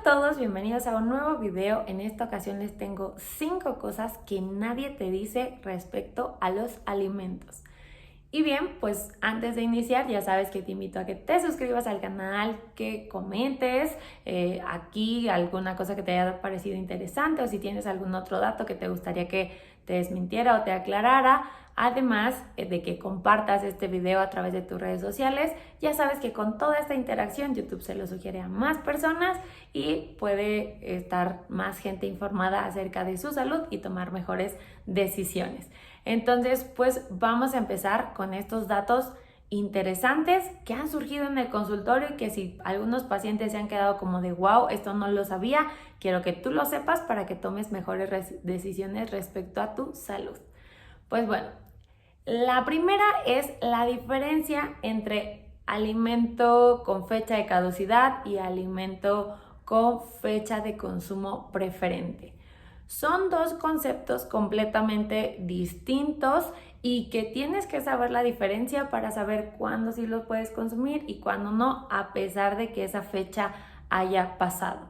todos, bienvenidos a un nuevo video. En esta ocasión les tengo 5 cosas que nadie te dice respecto a los alimentos. Y bien, pues antes de iniciar ya sabes que te invito a que te suscribas al canal, que comentes aquí alguna cosa que te haya parecido interesante o si tienes algún otro dato que te gustaría que te desmintiera o te aclarara. Además de que compartas este video a través de tus redes sociales. Ya sabes que con toda esta interacción YouTube se lo sugiere a más personas y puede estar más gente informada acerca de su salud y tomar mejores decisiones. Entonces, pues vamos a empezar con estos datos interesantes que han surgido en el consultorio y que si algunos pacientes se han quedado como de wow, esto no lo sabía, quiero que tú lo sepas para que tomes mejores decisiones respecto a tu salud. Pues bueno, la primera es la diferencia entre alimento con fecha de caducidad y alimento con fecha de consumo preferente. Son dos conceptos completamente distintos y que tienes que saber la diferencia para saber cuándo sí los puedes consumir y cuándo no, a pesar de que esa fecha haya pasado.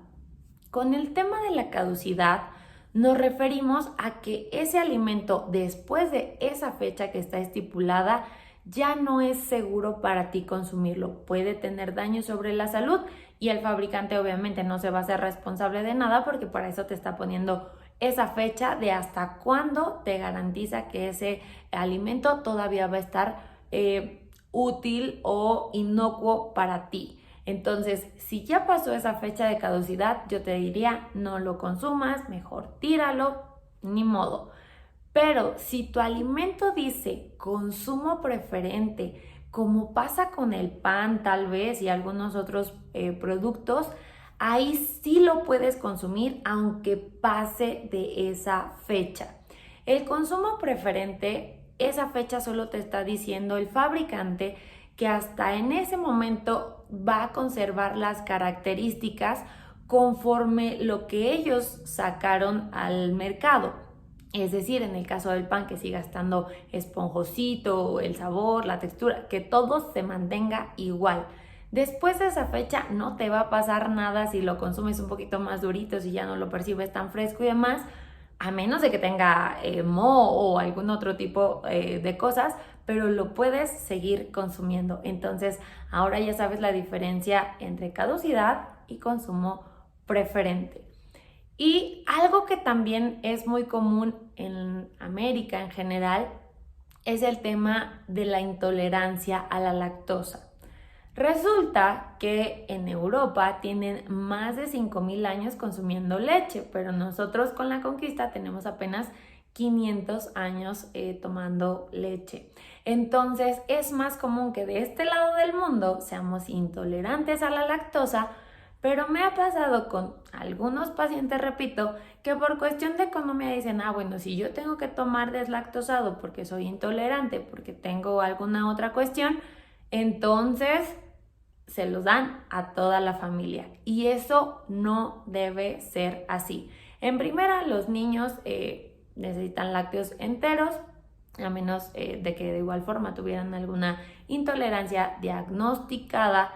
Con el tema de la caducidad, nos referimos a que ese alimento después de esa fecha que está estipulada ya no es seguro para ti consumirlo. Puede tener daño sobre la salud y el fabricante obviamente no se va a hacer responsable de nada porque para eso te está poniendo esa fecha de hasta cuándo te garantiza que ese alimento todavía va a estar útil o inocuo para ti. Entonces, si ya pasó esa fecha de caducidad, yo te diría, no lo consumas, mejor tíralo, ni modo. Pero si tu alimento dice consumo preferente, como pasa con el pan tal vez y algunos otros productos, ahí sí lo puedes consumir aunque pase de esa fecha. El consumo preferente, esa fecha solo te está diciendo el fabricante que hasta en ese momento va a conservar las características conforme lo que ellos sacaron al mercado. Es decir, en el caso del pan, que siga estando esponjosito, el sabor, la textura, que todo se mantenga igual. Después de esa fecha no te va a pasar nada si lo consumes un poquito más durito, si ya no lo percibes tan fresco y demás, a menos de que tenga moho o algún otro tipo de cosas, pero lo puedes seguir consumiendo. Entonces, ahora ya sabes la diferencia entre caducidad y consumo preferente. Y algo que también es muy común en América en general es el tema de la intolerancia a la lactosa. Resulta que en Europa tienen más de 5,000 años consumiendo leche, pero nosotros con la conquista tenemos apenas 500 años tomando leche. Entonces es más común que de este lado del mundo seamos intolerantes a la lactosa, pero me ha pasado con algunos pacientes, repito, que por cuestión de economía dicen, bueno, si yo tengo que tomar deslactosado porque soy intolerante, porque tengo alguna otra cuestión, entonces se los dan a toda la familia y eso no debe ser así. En primera, los niños necesitan lácteos enteros, a menos de que de igual forma tuvieran alguna intolerancia diagnosticada,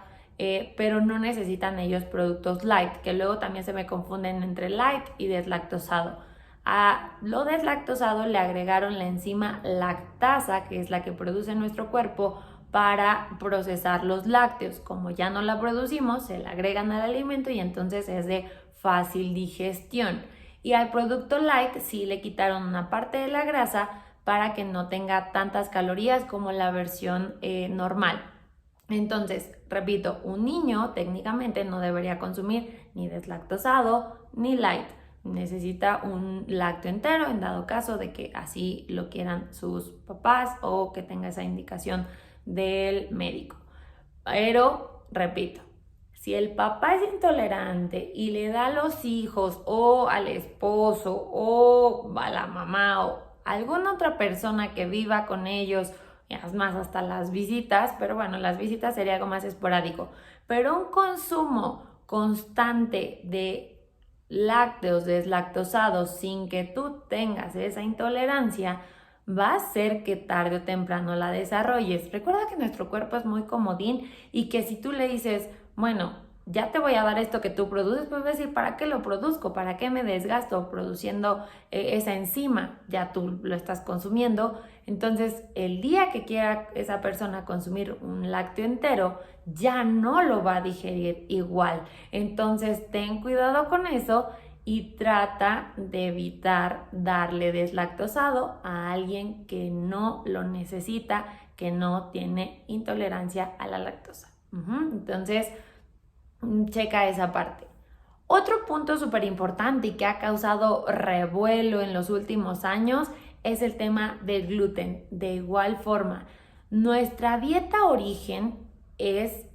pero no necesitan ellos productos light, que luego también se me confunden entre light y deslactosado. A lo deslactosado le agregaron la enzima lactasa, que es la que produce nuestro cuerpo para procesar los lácteos. Como ya no la producimos, se la agregan al alimento y entonces es de fácil digestión. Y al producto light sí le quitaron una parte de la grasa para que no tenga tantas calorías como la versión normal. Entonces, repito, un niño técnicamente no debería consumir ni deslactosado ni light. Necesita un lácteo entero en dado caso de que así lo quieran sus papás o que tenga esa indicación del médico. Pero, repito, si el papá es intolerante y le da a los hijos o al esposo o a la mamá o alguna otra persona que viva con ellos, es más, hasta las visitas, pero bueno, las visitas sería algo más esporádico, pero un consumo constante de lácteos deslactosados sin que tú tengas esa intolerancia, va a hacer que tarde o temprano la desarrolles. Recuerda que nuestro cuerpo es muy comodín y que si tú le dices, bueno, ya te voy a dar esto que tú produces, pues voy a decir, ¿para qué lo produzco? ¿Para qué me desgasto produciendo esa enzima? Ya tú lo estás consumiendo. Entonces, el día que quiera esa persona consumir un lácteo entero, ya no lo va a digerir igual. Entonces, ten cuidado con eso y trata de evitar darle deslactosado a alguien que no lo necesita, que no tiene intolerancia a la lactosa. Entonces, checa esa parte. Otro punto súper importante y que ha causado revuelo en los últimos años es el tema del gluten. De igual forma, nuestra dieta origen es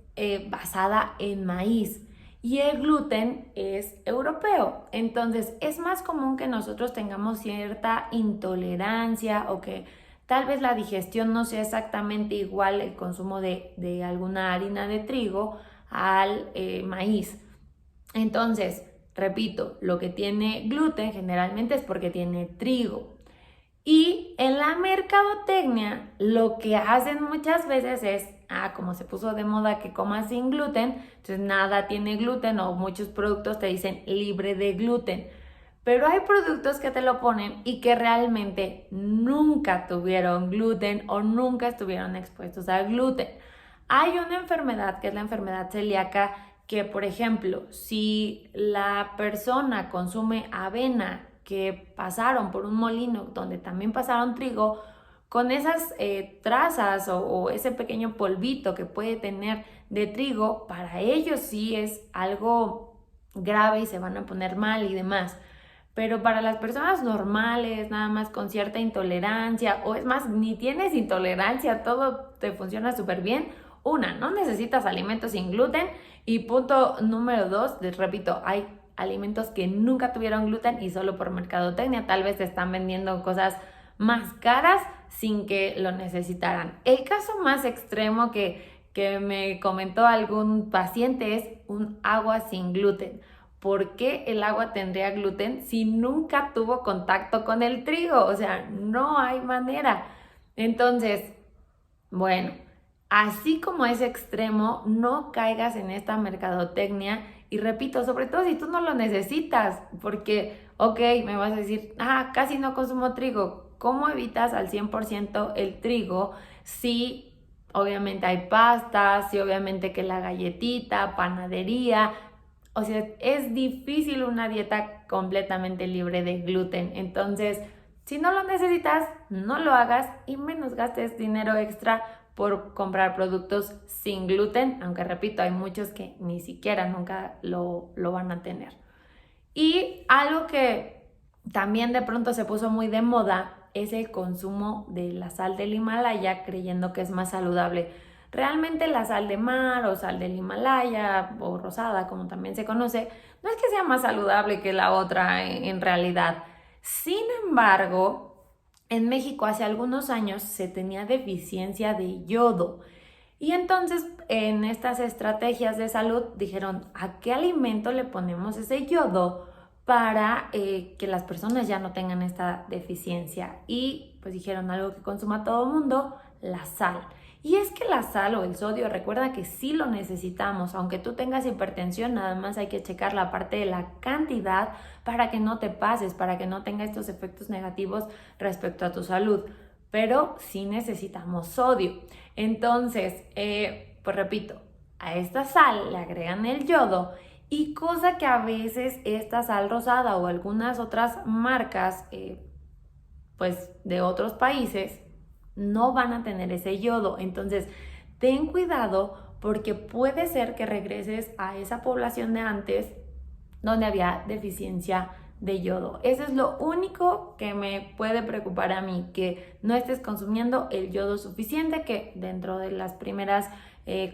basada en maíz y el gluten es europeo. Entonces es más común que nosotros tengamos cierta intolerancia o que tal vez la digestión no sea exactamente igual el consumo de alguna harina de trigo al maíz. Entonces, repito, lo que tiene gluten generalmente es porque tiene trigo. Y en la mercadotecnia lo que hacen muchas veces es, como se puso de moda que comas sin gluten, entonces nada tiene gluten o muchos productos te dicen libre de gluten. Pero hay productos que te lo ponen y que realmente nunca tuvieron gluten o nunca estuvieron expuestos al gluten. Hay una enfermedad que es la enfermedad celíaca que, por ejemplo, si la persona consume avena que pasaron por un molino donde también pasaron trigo, con esas trazas o ese pequeño polvito que puede tener de trigo, para ellos sí es algo grave y se van a poner mal y demás. Pero para las personas normales, nada más con cierta intolerancia, o es más, ni tienes intolerancia, todo te funciona súper bien. No necesitas alimentos sin gluten. Y punto número 2, les repito, hay alimentos que nunca tuvieron gluten y solo por mercadotecnia tal vez te están vendiendo cosas más caras sin que lo necesitaran. El caso más extremo que me comentó algún paciente es un agua sin gluten. ¿Por qué el agua tendría gluten si nunca tuvo contacto con el trigo? O sea, no hay manera. Entonces, bueno, así como es extremo, no caigas en esta mercadotecnia y repito, sobre todo si tú no lo necesitas, porque, ok, me vas a decir, casi no consumo trigo. ¿Cómo evitas al 100% el trigo si obviamente hay pastas, si obviamente que la galletita, panadería? O sea, es difícil una dieta completamente libre de gluten. Entonces, si no lo necesitas, no lo hagas y menos gastes dinero extra por comprar productos sin gluten, aunque repito, hay muchos que ni siquiera nunca lo van a tener. Y algo que también de pronto se puso muy de moda es el consumo de la sal del Himalaya, creyendo que es más saludable. Realmente la sal de mar o sal del Himalaya o rosada, como también se conoce, no es que sea más saludable que la otra en realidad. Sin embargo, en México hace algunos años se tenía deficiencia de yodo. Y entonces en estas estrategias de salud dijeron, ¿a qué alimento le ponemos ese yodo para que las personas ya no tengan esta deficiencia? Y pues dijeron algo que consuma todo el mundo, la sal. Y es que la sal o el sodio, recuerda que sí lo necesitamos, aunque tú tengas hipertensión, nada más hay que checar la parte de la cantidad para que no te pases, para que no tenga estos efectos negativos respecto a tu salud. Pero sí necesitamos sodio. Entonces, pues repito, a esta sal le agregan el yodo y cosa que a veces esta sal rosada o algunas otras marcas, pues de otros países, no van a tener ese yodo. Entonces, ten cuidado porque puede ser que regreses a esa población de antes donde había deficiencia de yodo. Eso es lo único que me puede preocupar a mí, que no estés consumiendo el yodo suficiente, que dentro de las primeras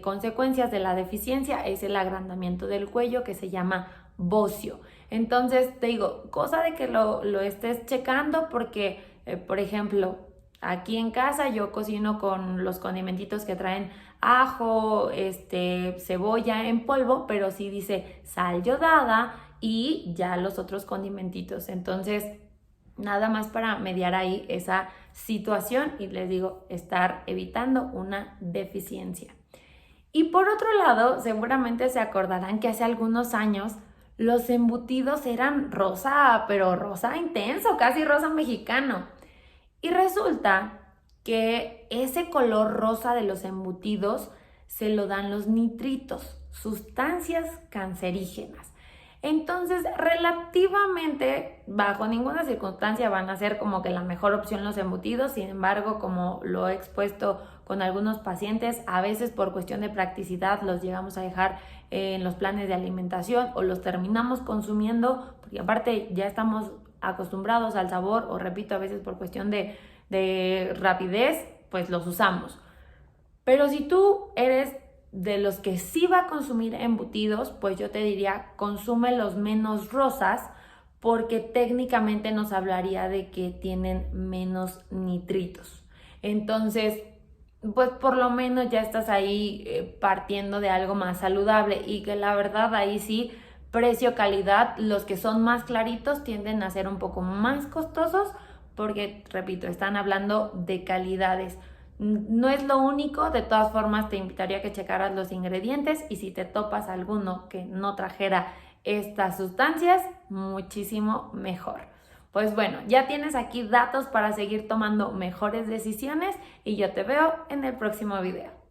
consecuencias de la deficiencia es el agrandamiento del cuello que se llama bocio. Entonces te digo, cosa de que lo estés checando porque, por ejemplo, aquí en casa yo cocino con los condimentitos que traen ajo, cebolla en polvo, pero sí dice sal yodada y ya los otros condimentitos. Entonces, nada más para mediar ahí esa situación y les digo, estar evitando una deficiencia. Y por otro lado, seguramente se acordarán que hace algunos años los embutidos eran rosa, pero rosa intenso, casi rosa mexicano. Y resulta que ese color rosa de los embutidos se lo dan los nitritos, sustancias cancerígenas. Entonces, relativamente, bajo ninguna circunstancia van a ser como que la mejor opción los embutidos. Sin embargo, como lo he expuesto con algunos pacientes, a veces por cuestión de practicidad los llegamos a dejar en los planes de alimentación o los terminamos consumiendo, porque aparte ya estamos acostumbrados al sabor, o repito, a veces por cuestión de rapidez, pues los usamos. Pero si tú eres de los que sí va a consumir embutidos, pues yo te diría, consume los menos rosas, porque técnicamente nos hablaría de que tienen menos nitritos. Entonces, pues por lo menos ya estás ahí partiendo de algo más saludable, y que la verdad ahí sí, precio-calidad, los que son más claritos tienden a ser un poco más costosos, porque, repito, están hablando de calidades. No es lo único, de todas formas te invitaría a que checaras los ingredientes, y si te topas alguno que no trajera estas sustancias, muchísimo mejor. Pues bueno, ya tienes aquí datos para seguir tomando mejores decisiones, y yo te veo en el próximo video.